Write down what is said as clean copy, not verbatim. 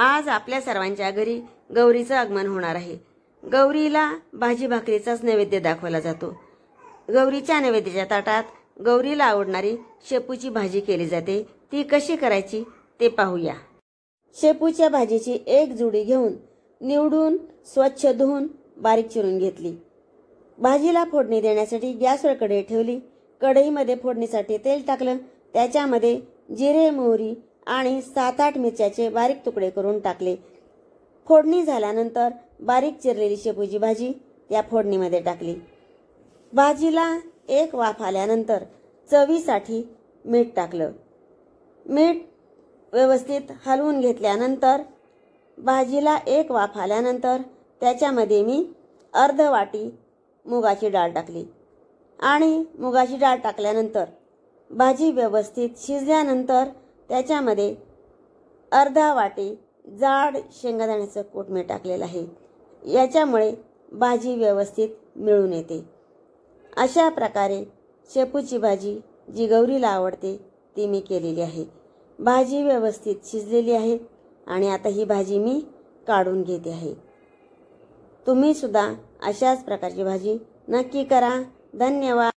आज आपल्या सर्वांच्या घरी गौरीचं आगमन होणार आहे। गौरीला भाजी भाकरीचाच नैवेद्य दाखवला जातो। गौरीच्या नैवेद्याच्या ताटात गौरीला आवडणारी शेपूची भाजी केली जाते। ती कशी करायची ते पाहूया। शेपूच्या भाजीची एक जुडी घेऊन निवडून स्वच्छ धुवून बारीक चिरून घेतली। भाजीला फोडणी देण्यासाठी गॅसवर कढई ठेवली। कढईमध्ये फोडणीसाठी तेल टाकलं। त्याच्यामध्ये जिरे, मोहरी आणि 7-8 मिरच्याचे बारीक तुकडे करून टाकले। फोडणी झाल्यानंतर बारीक चिरलेली शेपूची भाजी त्या फोडणीमध्ये टाकली। भाजीला एक वाफ आल्यानंतर चवीसाठी मीठ टाकलं। मीठ व्यवस्थित हलवून घेतल्यानंतर भाजीला एक वाफ आल्यानंतर त्याच्यामध्ये मी अर्ध वाटी मुगाची डाळ टाकली आणि मुगाची डाळ टाकल्यानंतर भाजी व्यवस्थित शिजल्यानंतर त्याच्यामध्ये अर्धा वाटी जाड शेंगदाण्याचं कूट मी टाकलेलं आहे। याच्यामुळे भाजी व्यवस्थित मिळून येते। अशा प्रकारे शेपूची भाजी जी गौरीला आवडते ती मी केलेली आहे। भाजी व्यवस्थित शिजलेली आहे आणि आता ही भाजी मी काढून घेते आहे। तुम्ही सुद्धा अशाच प्रकारची भाजी नक्की करा। धन्यवाद।